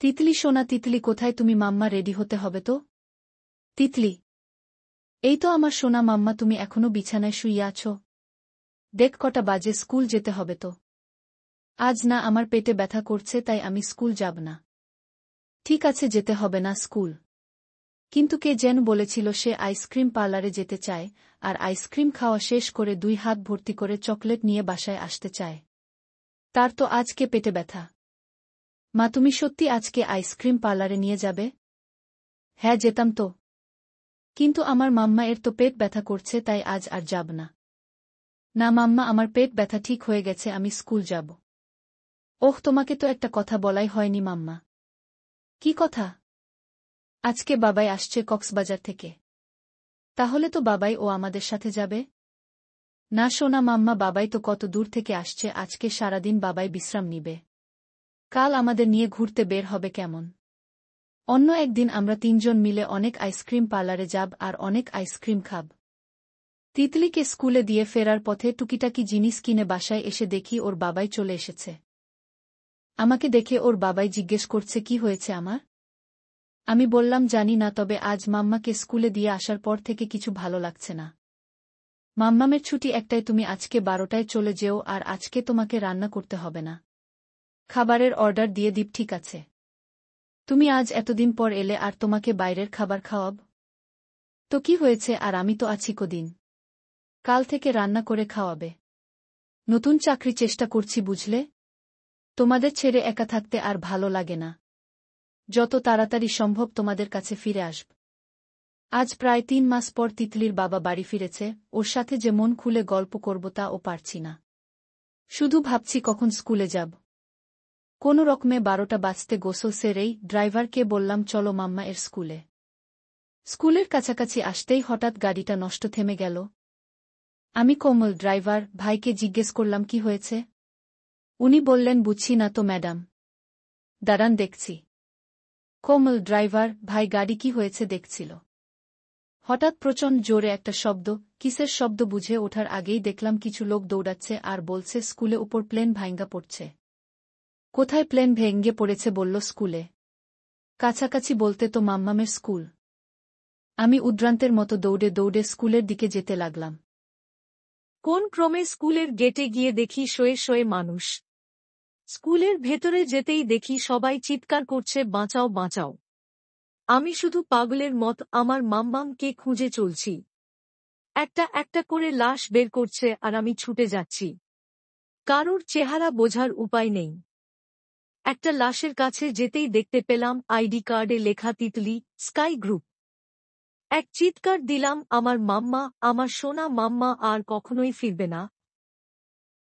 তিতলি সোনা তিতলি কোথায় তুমি মাম্মা রেডি হতে হবে তো। তিতলি, এই তো আমার সোনা মাম্মা তুমি এখনো বিছানায় শুইয়ে আছো। দেখ কটা বাজে স্কুল যেতে হবে তো। আজ না আমার পেটে ব্যথা করছে তাই আমি স্কুল যাব না। ঠিক আছে যেতে হবে না স্কুল। কিন্তু কে যেন বলেছিল সে আইসক্রিম পার্লারে যেতে চায় আর আইসক্রিম খাওয়া শেষ করে 2 হাত ভর্তি করে চকলেট নিয়ে বাসায় আসতে চায়। তার তো আজকে পেটে ব্যথা। মা তুমি সত্যি আজকে আইসক্রিম পার্লারে নিয়ে যাবে। হ্যাঁ যেতাম তো, কিন্তু আমার মাম্মা এর তো পেট ব্যথা করছে তাই আজ আর যাব না। না মাম্মা আমার পেট ব্যথা ঠিক হয়ে গেছে আমি স্কুল যাব। ওহ তোমাকে তো একটা কথা বলাই হয়নি মাম্মা। কি কথা। আজকে বাবাই আসছে কক্সবাজার থেকে। তাহলে তো বাবাই ও আমাদের সাথে যাবে। না শোনা মাম্মা বাবাই তো কত দূর থেকে আসছে আজকে সারাদিন বাবাই বিশ্রাম নিবে। কাল আমাদের নিয়ে ঘুরতে বের হবে কেমন। অন্য একদিন আমরা 3 জন মিলে অনেক আইসক্রিম পার্লারে যাব আর অনেক আইসক্রিম খাব। তিতলিকে স্কুলে দিয়ে ফেরার পথে টুকিটাকি জিনিস কিনে বাসায় এসে দেখি ওর বাবাই চলে এসেছে। আমাকে দেখে ওর বাবাই জিজ্ঞেস করছে কি হয়েছে আমার। আমি বললাম জানি না তবে আজ মাম্মাকে স্কুলে দিয়ে আসার পর থেকে কিছু ভালো লাগছে না। মাম্মামের ছুটি একটাই তুমি আজকে 12টায় চলে যেও আর আজকে তোমাকে রান্না করতে হবে না। খাবারের অর্ডার দিয়ে দিব ঠিক আছে। তুমি আজ এতদিন পর এলে আর তোমাকে বাইরের খাবার খাওয়াব। তো কি হয়েছে আর আমি তো আছি কদিন। কাল থেকে রান্না করে খাওয়াবে। নতুন চাকরি চেষ্টা করছি বুঝলে। তোমাদের ছেড়ে একা থাকতে আর ভালো লাগে না। যত তাড়াতাড়ি সম্ভব তোমাদের কাছে ফিরে আসব। আজ প্রায় 3 মাস পর তিতলির বাবা বাড়ি ফিরেছে, ওর সাথে যে মন খুলে গল্প করব তা ও পারছি না। শুধু ভাবছি কখন স্কুলে যাব। কোনো রকমে 12টা বাজতে গোসল সেরেই ড্রাইভারকে বললাম চলো মাম্মা এর স্কুলে। স্কুলের কাছাকাছি আসতেই হঠাৎ গাড়িটা নষ্ট থেমে গেল। আমি কোমল ড্রাইভার ভাইকে জিজ্ঞেস করলাম কি হয়েছে। উনি বললেন বুঝছি না তো ম্যাডাম। দাঁড়ান দেখছি। কোমল ড্রাইভার ভাই গাড়ি কি হয়েছে দেখছিল। হঠাৎ প্রচণ্ড জোরে একটা শব্দ, কিসের শব্দ বুঝে ওঠার আগেই দেখলাম কিছু লোক দৌড়াচ্ছে আর বলছে স্কুলে উপর প্লেন ভাইঙ্গা পড়ছে। কোথায় প্লেন ভেঙ্গে পড়েছে বলল স্কুলে। কাছাকাছি বলতে তো মাম্মামের স্কুল। আমি উদ্ভ্রান্তের মতো দৌড়ে দৌড়ে স্কুলের দিকে যেতে লাগলাম। কোন ক্রমে স্কুলের গেটে গিয়ে দেখি শয়ে শয়ে মানুষ। স্কুলের ভেতরে যেতেই দেখি সবাই চিৎকার করছে বাঁচাও বাঁচাও। আমি শুধু পাগলের মত আমার মাম্মামকে খুঁজে চলছি। একটা একটা করে লাশ বের করছে আর আমি ছুটে যাচ্ছি। কারোর চেহারা বোঝার উপায় নেই। একটা লাশের কাছে যেতেই দেখতে পেলাম আইডি কার্ডে লেখা তিতলি স্কাই গ্রুপ। এক চিৎকার দিলাম আমার মাম্মা, আমার সোনা মাম্মা আর কখনোই ফিরবে না।